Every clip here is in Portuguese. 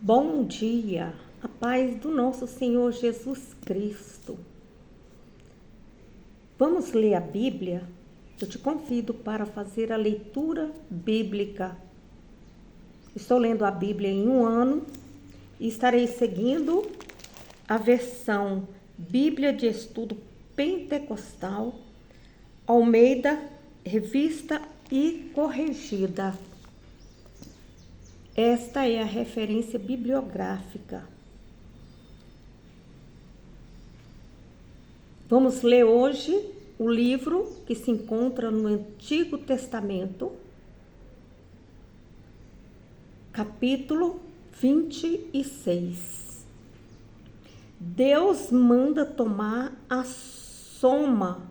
Bom dia, a paz do nosso Senhor Jesus Cristo. Vamos ler a Bíblia? Eu te convido para fazer a leitura bíblica. Estou lendo a Bíblia em um ano e estarei seguindo a versão Bíblia de Estudo Pentecostal, Almeida, revista e corrigida. Esta é a referência bibliográfica. Vamos ler hoje o livro que se encontra no Antigo Testamento, capítulo 26. Deus manda tomar a soma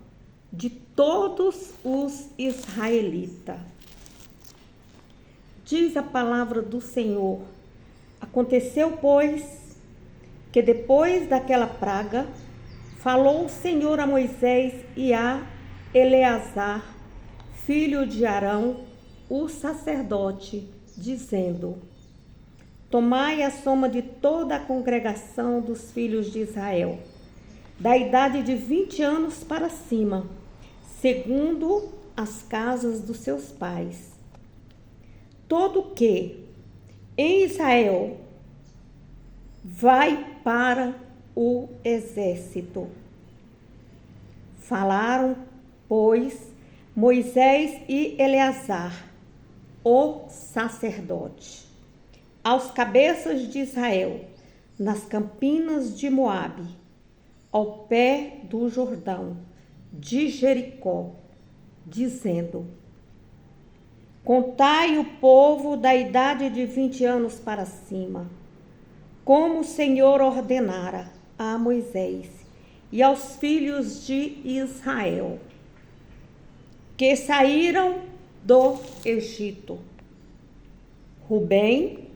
de todos os israelitas. Diz a palavra do Senhor: aconteceu, pois, que depois daquela praga, falou o Senhor a Moisés e a Eleazar, filho de Arão, o sacerdote, dizendo: tomai a soma de toda a congregação dos filhos de Israel, da idade de 20 anos para cima, segundo as casas dos seus pais. Todo que em Israel vai para o exército. Falaram, pois, Moisés e Eleazar, o sacerdote, aos cabeças de Israel, nas campinas de Moabe, ao pé do Jordão, de Jericó, dizendo: contai o povo da idade de 20 anos para cima, como o Senhor ordenara a Moisés e aos filhos de Israel, que saíram do Egito. Rubem,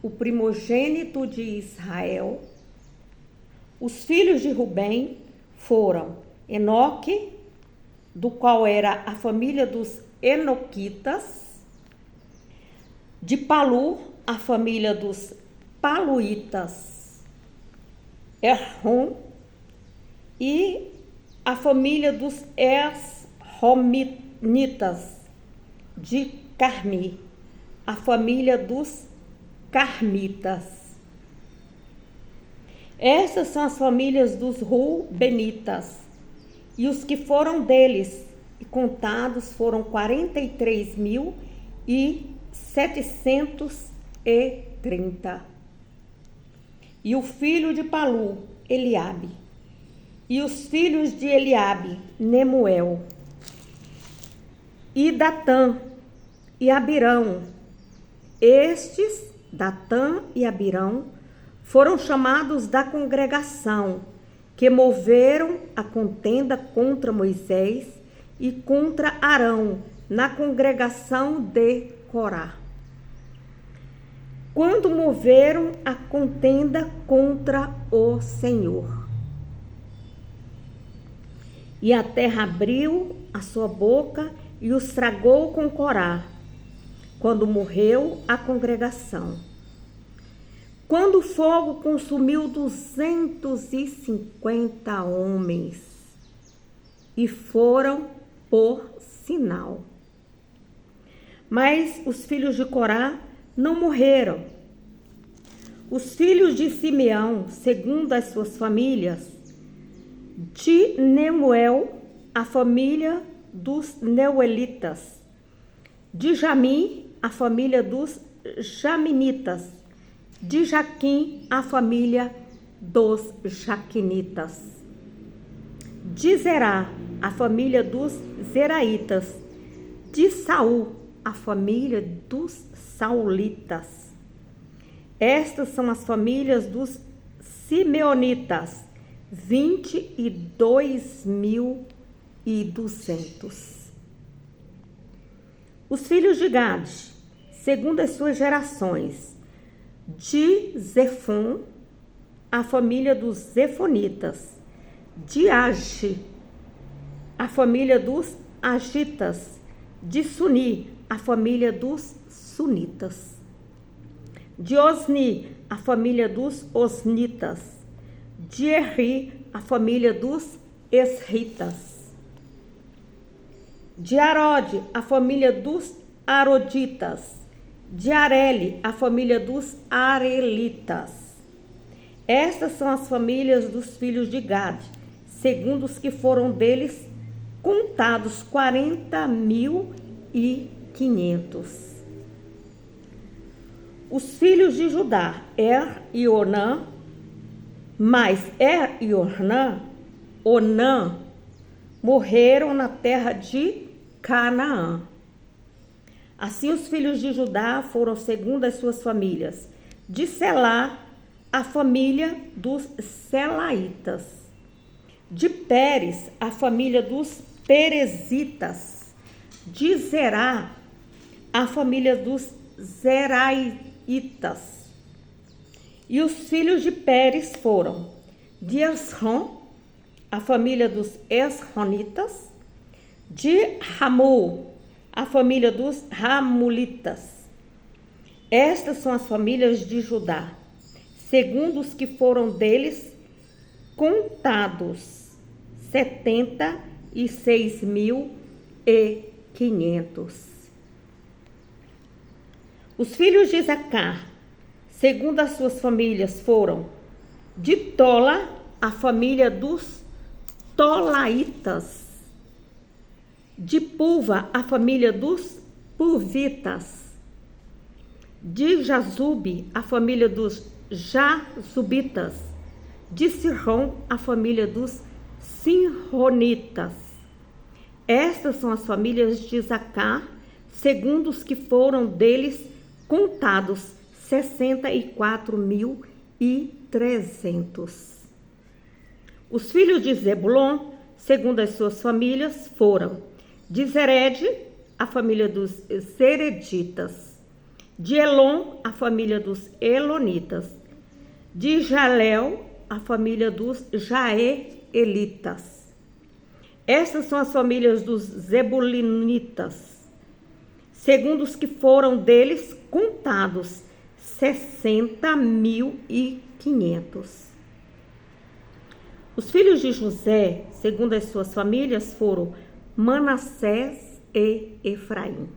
o primogênito de Israel. Os filhos de Rubem foram Enoque, do qual era a família dos Enoquitas; de Palu, a família dos Paluitas; Errom e a família dos Errominitas; de Carmi, a família dos Carmitas. Essas são as famílias dos Rubenitas, e os que foram deles e contados foram 43.730. E o filho de Palu, Eliabe. E os filhos de Eliabe, Nemuel. E Datã e Abirão. Estes, Datã e Abirão, foram chamados da congregação, que moveram a contenda contra Moisés e contra Arão na congregação de Corá, quando moveram a contenda contra o Senhor. E a terra abriu a sua boca e os tragou com Corá, quando morreu a congregação. Quando o fogo consumiu 250 homens, e foram por sinal. Mas os filhos de Corá não morreram. Os filhos de Simeão, segundo as suas famílias: de Nemuel, a família dos Neuelitas; de Jamim, a família dos Jaminitas; de Jaquim, a família dos Jaquinitas; de Zerá, a família dos Zeraitas; de Saul, a família dos Saulitas. Estas são as famílias dos Simeonitas, 22.200. Os filhos de Gade, segundo as suas gerações: de Zefon, a família dos Zefonitas; de Agi, a família dos Agitas; de Suni, a família dos Sunitas; de Osni, a família dos Osnitas. De Eri, a família dos Esritas. De Arode, a família dos Aroditas. De Areli, a família dos Arelitas. Estas são as famílias dos filhos de Gade, segundo os que foram deles contados, 40.500. Os filhos de Judá, e Onã, mas e Onã, morreram na terra de Canaã. Assim os filhos de Judá foram segundo as suas famílias. De Selá, a família dos Selaitas. De Pérez, a família dos Perezitas. De Zerá, a família dos Zeraitas. E os filhos de Pérez foram de Esrom, a família dos Esronitas. De Ramul, a família dos Ramulitas. Estas são as famílias de Judá, segundo os que foram deles contados, 76.500. Os filhos de Isacar, segundo as suas famílias, foram de Tola, a família dos Tolaitas. De Pulva, a família dos Pulvitas. De Jazube, a família dos Jazubitas. De Sirrom, a família dos Sinronitas. Estas são as famílias de Isacar, segundo os que foram deles contados, 64.300. Os filhos de Zebulon, segundo as suas famílias, foram de Zered, a família dos Zereditas. De Elon, a família dos Elonitas. De Jalel, a família dos Jaelitas. Essas são as famílias dos Zebulinitas, segundo os que foram deles contados, 60.500. Os filhos de José, segundo as suas famílias, foram Manassés e Efraim.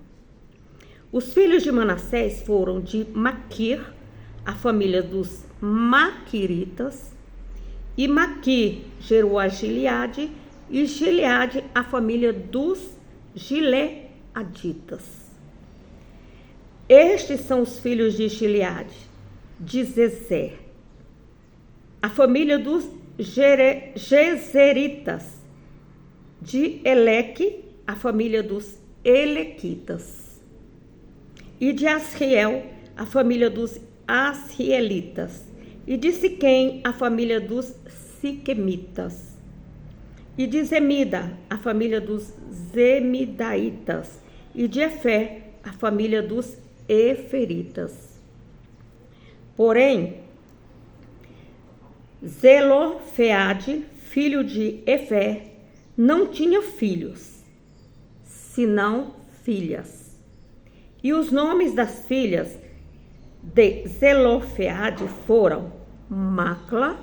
Os filhos de Manassés foram de Maquir, a família dos Maquiritas. E Maquir gerou a Gileade, e Gileade a família dos Gileaditas. Estes são os filhos de Gileade, de Zezer, a família dos Gezeritas. De Eleque, a família dos Elequitas. E de Asriel, a família dos Asrielitas. E de Siquém, a família dos Siquemitas. E de Zemida, a família dos Zemidaitas. E de Efer, a família dos Eferitas. Porém, Zelofeade, filho de Efer, não tinha filhos, senão filhas. E os nomes das filhas de Zelofeade foram Macla,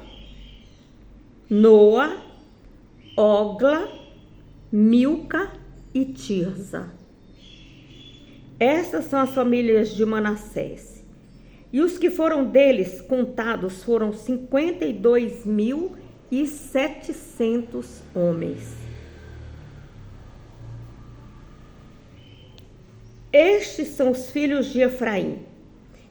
Noa, Ogla, Milca e Tirza. Estas são as famílias de Manassés. E os que foram deles contados foram 52.700 homens. Estes são os filhos de Efraim,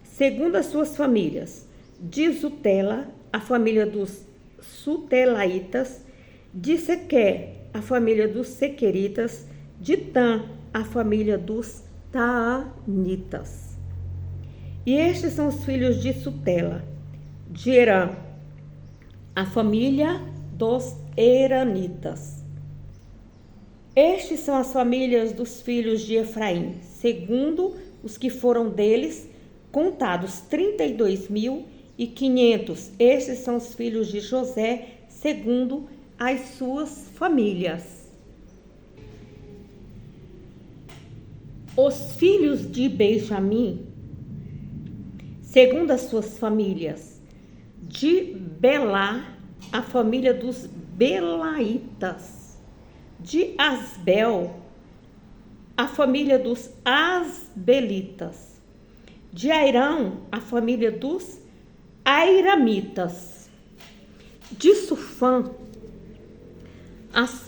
segundo as suas famílias. De Zutela, a família dos Sutelaitas. De Sequer, a família dos Sequeritas. De Tan, a família dos Taanitas. E estes são os filhos de Sutela. De Herã, a família dos Heranitas. Estes são as famílias dos filhos de Efraim, segundo os que foram deles, contados 32.500. Estes são os filhos de José, segundo as suas famílias. Os filhos de Benjamim, segundo as suas famílias. De Belá, a família dos Belaitas. De Asbel, a família dos Asbelitas. De Airão, a família dos Airamitas. De Sufã,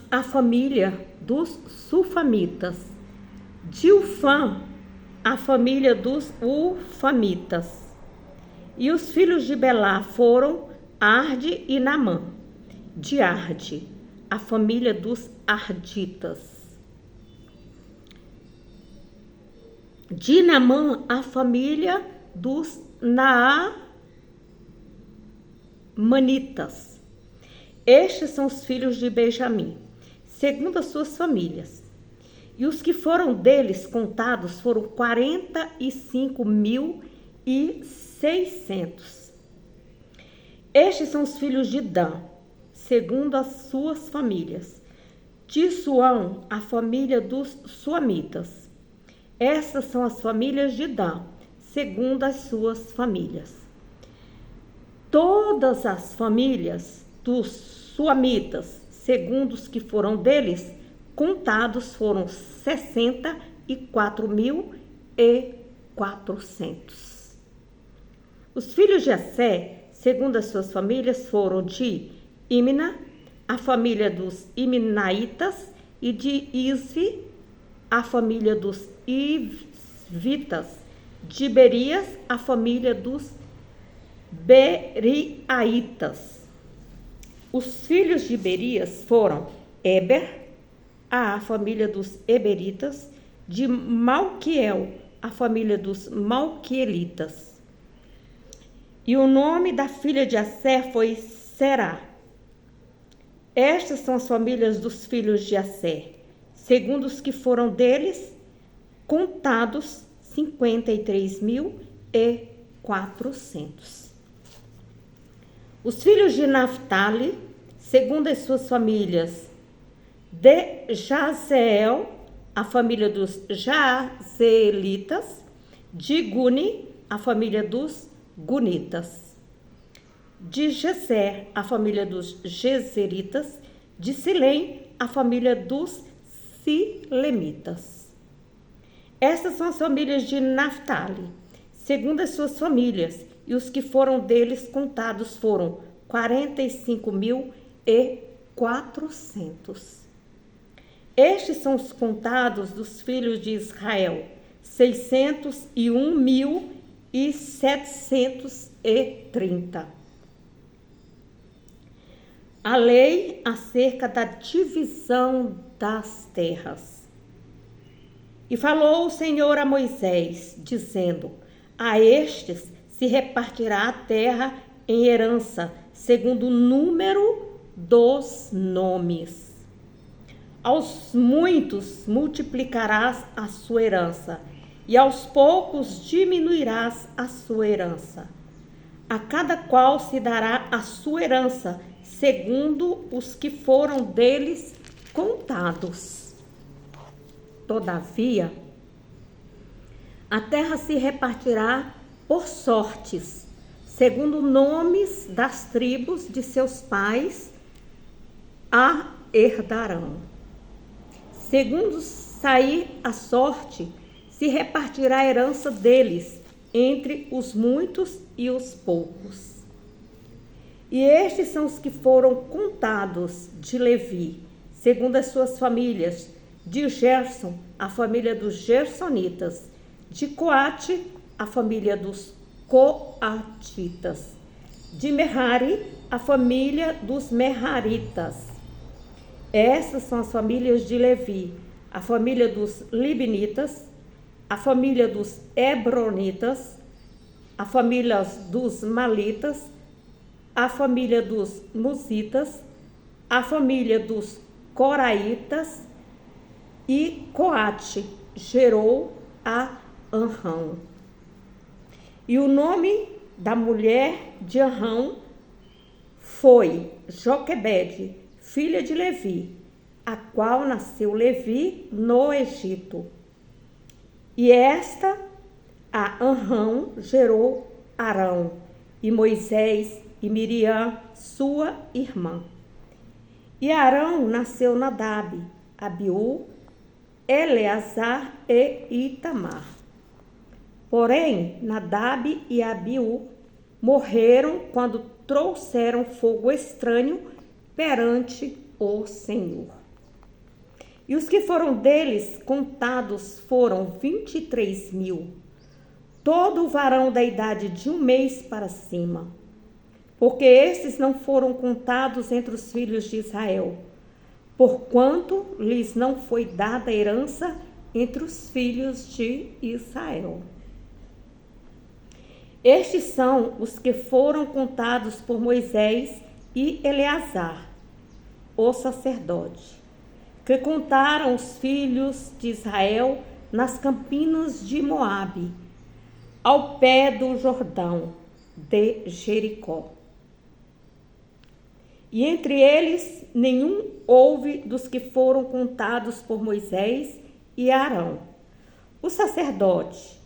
a família dos Sufamitas. De Ufã, a família dos Ufamitas. E os filhos de Belá foram Arde e Naamã. De Arde, a família dos Arditas. De Naamã, a família dos Naamanitas. Estes são os filhos de Benjamim, segundo as suas famílias. E os que foram deles contados foram 45.600. Estes são os filhos de Dan, segundo as suas famílias. De Suão, a família dos Suamitas. Essas são as famílias de Dan, segundo as suas famílias. Todas as famílias dos Suamitas, segundo os que foram deles, contados foram 64.400. Os filhos de Assé, segundo as suas famílias, foram de Imna, a família dos Imnaitas, e de Isvi, a família dos Isvitas. De Berias, a família dos Beriaitas. Os filhos de Berias foram Eber, a família dos Eberitas. De Malquiel, a família dos Malquielitas. E o nome da filha de Assé foi Será. Estas são as famílias dos filhos de Assé, segundo os que foram deles, contados 53.400. Os filhos de Naftali, segundo as suas famílias, de Jazeel, a família dos Jazeelitas. De Guni, a família dos Gunitas. De Gezer, a família dos Gezeritas. De Silém, a família dos Silemitas. Estas são as famílias de Naftali, segundo as suas famílias, e os que foram deles contados foram 45.400. Estes são os contados dos filhos de Israel, 601.730. A lei acerca da divisão das terras. E falou o Senhor a Moisés, dizendo: a estes se repartirá a terra em herança, segundo o número dos nomes. Aos muitos multiplicarás a sua herança, e aos poucos diminuirás a sua herança. A cada qual se dará a sua herança, segundo os que foram deles contados. Todavia, a terra se repartirá por sortes, segundo nomes das tribos de seus pais a herdarão. Segundo sair a sorte, se repartirá a herança deles entre os muitos e os poucos. E estes são os que foram contados de Levi, segundo as suas famílias. De Gerson, a família dos Gersonitas. De Coate, a família dos Coatitas. De Merari, a família dos Meraritas. Essas são as famílias de Levi, a família dos Libnitas, a família dos Hebronitas, a família dos Malitas, a família dos Musitas, a família dos Coraitas, e Coate gerou a Anrão. E o nome da mulher de Anrão foi Joquebede, filha de Levi, a qual nasceu Levi no Egito. E esta, a Anrão, gerou Arão, e Moisés e Miriam, sua irmã. E Arão nasceu Nadab, Abiú, Eleazar e Itamar. Porém, Nadab e Abiú morreram quando trouxeram fogo estranho perante o Senhor. E os que foram deles contados foram 23.000, todo varão da idade de 1 mês para cima, porque estes não foram contados entre os filhos de Israel, porquanto lhes não foi dada herança entre os filhos de Israel. Estes são os que foram contados por Moisés e Eleazar, o sacerdote, que contaram os filhos de Israel nas campinas de Moabe, ao pé do Jordão de Jericó. E entre eles nenhum houve dos que foram contados por Moisés e Arão, o sacerdote,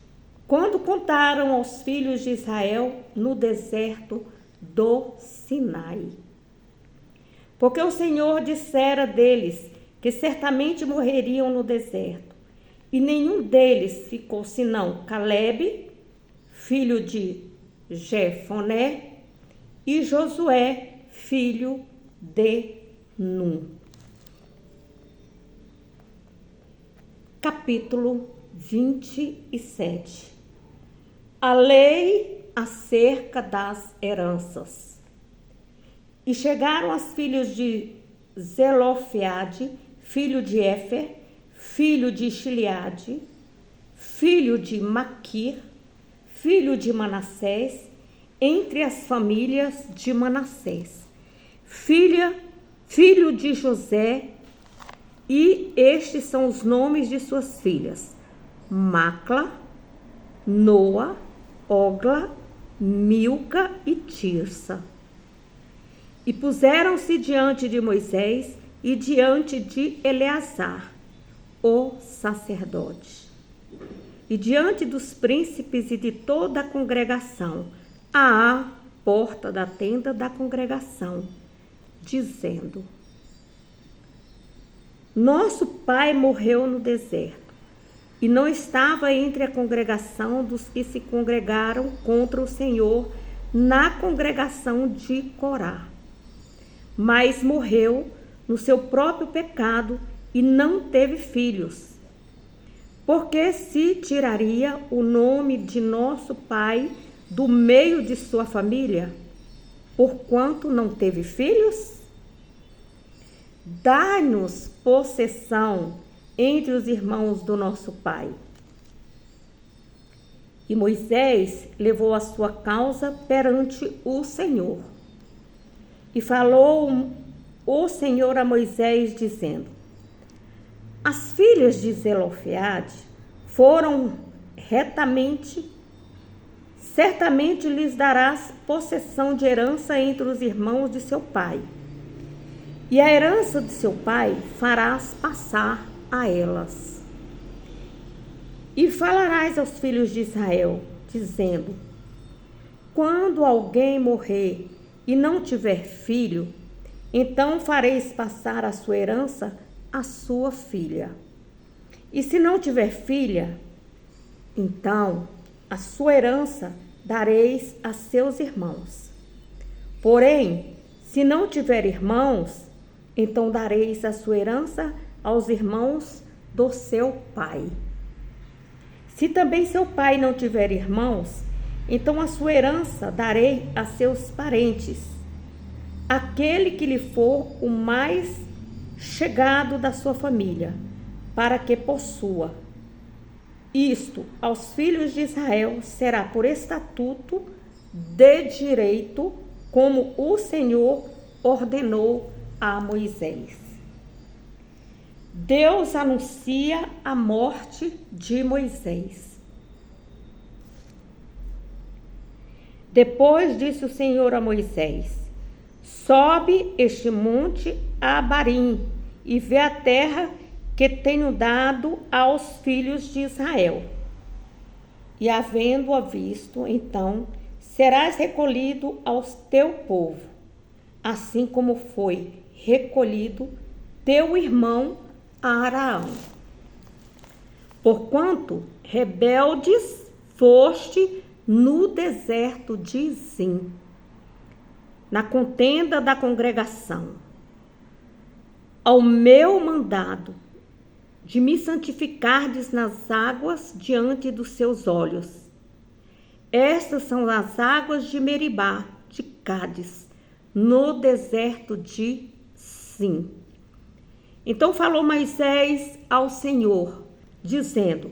quando contaram aos filhos de Israel no deserto do Sinai. Porque o Senhor dissera deles que certamente morreriam no deserto, e nenhum deles ficou senão Calebe, filho de Jefoné, e Josué, filho de Num. Capítulo 27. A lei acerca das heranças. E chegaram as filhos de Zelofeade, filho de Éfer, filho de Gileade, filho de Maquir, filho de Manassés, entre as famílias de Manassés, filho de José, e estes são os nomes de suas filhas: Macla, Noa, Ogla, Milca e Tirsa. E puseram-se diante de Moisés e diante de Eleazar, o sacerdote, e diante dos príncipes e de toda a congregação, à porta da tenda da congregação, dizendo: Nosso pai morreu no deserto, e não estava entre a congregação dos que se congregaram contra o Senhor na congregação de Corá, mas morreu no seu próprio pecado e não teve filhos. Porque se tiraria o nome de nosso pai do meio de sua família, porquanto não teve filhos? Dá-nos possessão entre os irmãos do nosso pai. E Moisés levou a sua causa perante o Senhor. E falou o Senhor a Moisés, dizendo: As filhas de Zelofeade foram certamente lhes darás possessão de herança entre os irmãos de seu pai. E a herança de seu pai farás passar a elas. E falarás aos filhos de Israel, dizendo: Quando alguém morrer e não tiver filho, então fareis passar a sua herança à sua filha. E se não tiver filha, então a sua herança dareis a seus irmãos. Porém, se não tiver irmãos, então dareis a sua herança aos irmãos do seu pai. Se também seu pai não tiver irmãos, então a sua herança darei a seus parentes, aquele que lhe for o mais chegado da sua família, para que possua. Isto aos filhos de Israel será por estatuto de direito, como o Senhor ordenou a Moisés. Deus anuncia a morte de Moisés. Depois disse o Senhor a Moisés: Sobe este monte Abarim e vê a terra que tenho dado aos filhos de Israel. E havendo-a visto, então serás recolhido ao teu povo, assim como foi recolhido teu irmão Araão. Porquanto rebeldes foste no deserto de Zim, na contenda da congregação, ao meu mandado de me santificardes nas águas diante dos seus olhos. Estas são as águas de Meribá, de Cádiz, no deserto de Zim. Então falou Moisés ao Senhor, dizendo: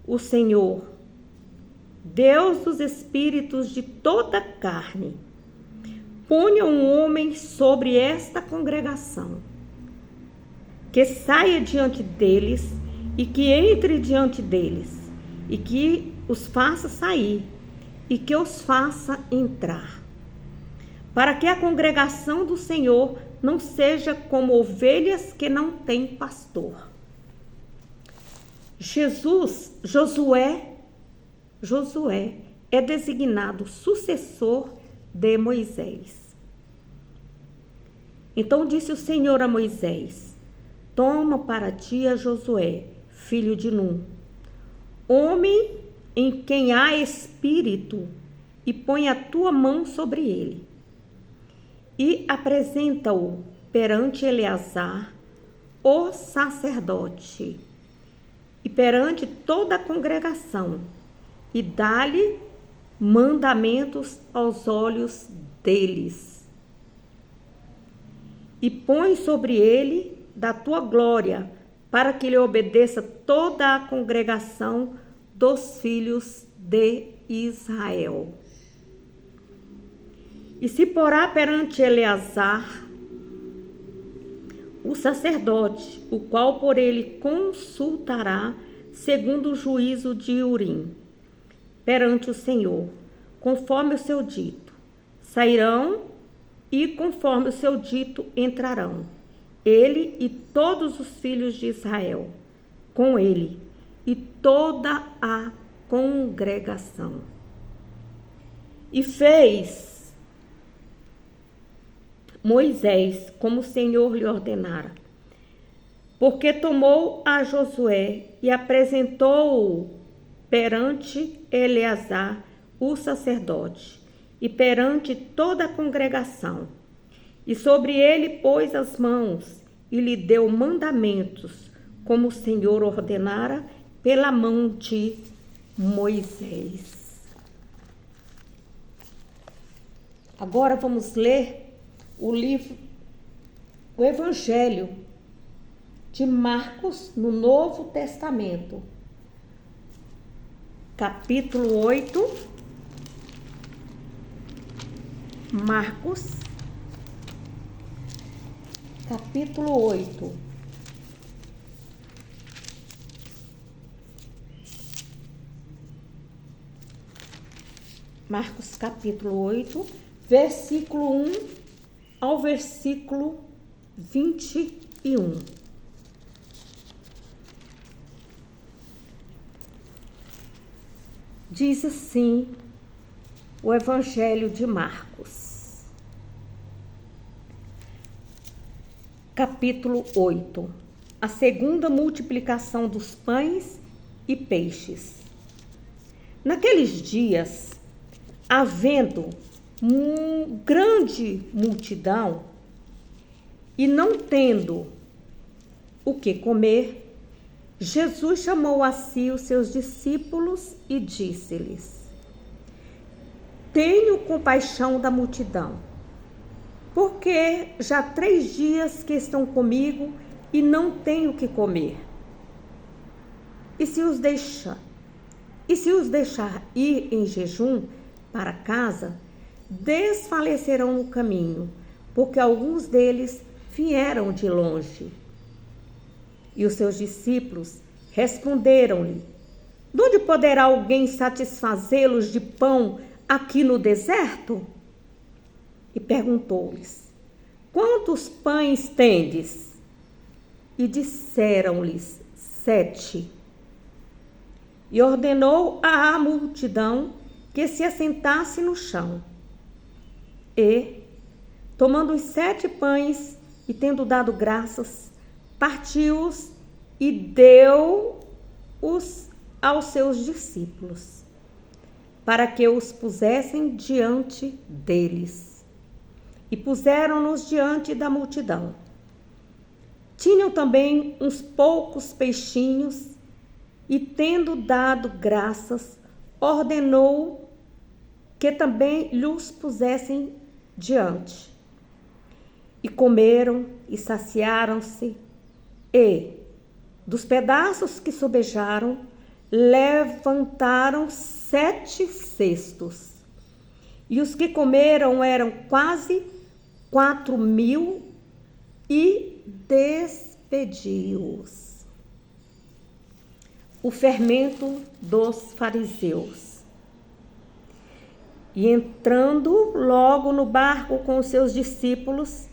o Senhor, Deus dos espíritos de toda carne, ponha um homem sobre esta congregação, que saia diante deles e que entre diante deles, e que os faça sair e que os faça entrar, para que a congregação do Senhor não seja como ovelhas que não têm pastor. Josué é designado sucessor de Moisés. Então disse o Senhor a Moisés: toma para ti a Josué, filho de Num, homem em quem há espírito, e põe a tua mão sobre ele, e apresenta-o perante Eleazar, o sacerdote, e perante toda a congregação, e dá-lhe mandamentos aos olhos deles. E põe sobre ele da tua glória, para que lhe obedeça toda a congregação dos filhos de Israel. E se porá perante Eleazar, o sacerdote, o qual por ele consultará, segundo o juízo de Urim, perante o Senhor, conforme o seu dito. Sairão e conforme o seu dito entrarão, ele e todos os filhos de Israel, com ele e toda a congregação. E fez Moisés como o Senhor lhe ordenara, porque tomou a Josué e apresentou-o perante Eleazar, o sacerdote, e perante toda a congregação. E sobre ele pôs as mãos e lhe deu mandamentos, como o Senhor ordenara pela mão de Moisés. Agora vamos ler o Evangelho de Marcos no Novo Testamento, capítulo 8. Marcos, capítulo 8. Marcos, capítulo 8, versículo 1 ao versículo 21. Diz assim o Evangelho de Marcos, capítulo 8, a segunda multiplicação dos pães e peixes. Naqueles dias, havendo grande multidão e não tendo o que comer, Jesus chamou a si os seus discípulos e disse-lhes: tenho compaixão da multidão, porque já 3 dias que estão comigo e não têm o que comer. E se os deixar ir em jejum para casa, desfalecerão no caminho, porque alguns deles vieram de longe. E os seus discípulos responderam-lhe: de onde poderá alguém satisfazê-los de pão aqui no deserto? E perguntou-lhes: quantos pães tendes? E disseram-lhes: 7. E ordenou à multidão que se assentasse no chão. E, tomando os 7 pães e tendo dado graças, partiu-os e deu-os aos seus discípulos, para que os pusessem diante deles. E puseram-nos diante da multidão. Tinham também uns poucos peixinhos, e tendo dado graças, ordenou que também lhes pusessem diante. E comeram e saciaram-se, e, dos pedaços que sobejaram, levantaram 7 cestos. E os que comeram eram quase 4.000, e despediu-os. O fermento dos fariseus. E entrando logo no barco com os seus discípulos,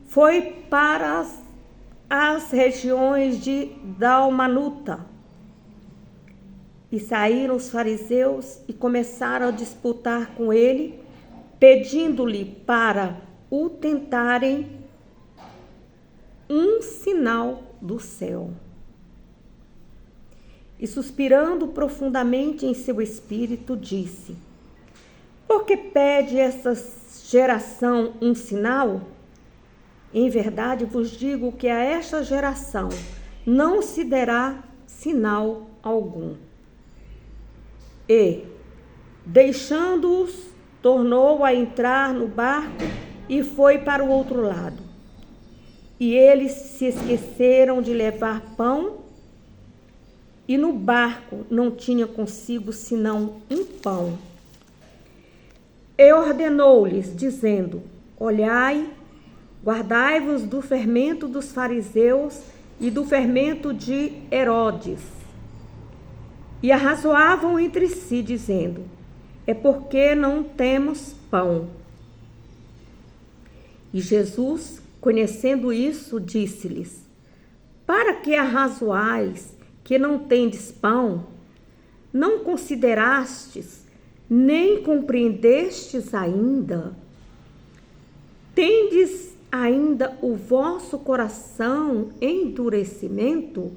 foi para as regiões de Dalmanuta. E saíram os fariseus e começaram a disputar com ele, pedindo-lhe para o tentarem um sinal do céu. E suspirando profundamente em seu espírito, disse: por que pede esta geração um sinal? Em verdade vos digo que a esta geração não se dará sinal algum. E, deixando-os, tornou a entrar no barco e foi para o outro lado. E eles se esqueceram de levar pão, e no barco não tinha consigo senão um pão. E ordenou-lhes, dizendo: olhai, guardai-vos do fermento dos fariseus e do fermento de Herodes. E arrazoavam entre si, dizendo: é porque não temos pão. E Jesus, conhecendo isso, disse-lhes: para que arrazoais que não tendes pão? Não considerastes, nem compreendestes ainda? Tendes ainda o vosso coração em endurecimento?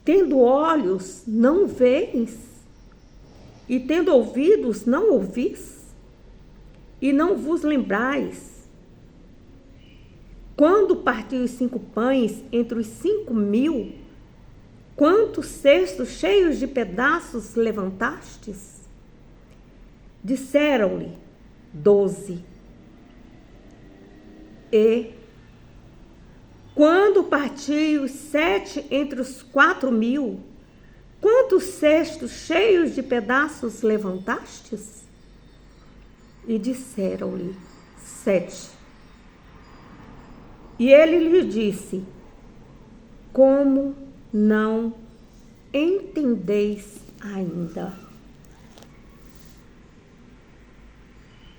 Tendo olhos, não veis? E tendo ouvidos, não ouvis? E não vos lembrais? Quando partiu os 5 pães entre os 5.000, quantos cestos cheios de pedaços levantastes? Disseram-lhe: 12. E, quando partiu os 7 entre os 4.000, quantos cestos cheios de pedaços levantastes? E disseram-lhe: 7. E ele lhe disse: como não entendeis ainda?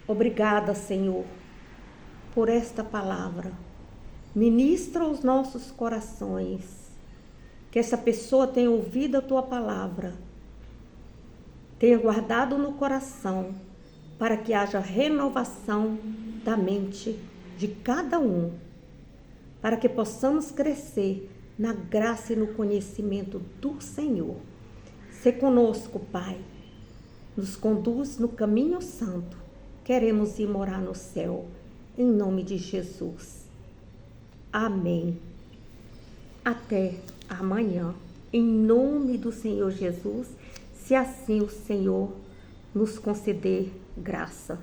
Obrigada, Senhor, por esta palavra. Ministra os nossos corações, que essa pessoa tenha ouvido a tua palavra, tenha guardado no coração, para que haja renovação da mente de cada um, para que possamos crescer na graça e no conhecimento do Senhor. Sê conosco, Pai, nos conduz no caminho santo. Queremos ir morar no céu, em nome de Jesus. Amém. Até amanhã, em nome do Senhor Jesus, se assim o Senhor nos conceder graça.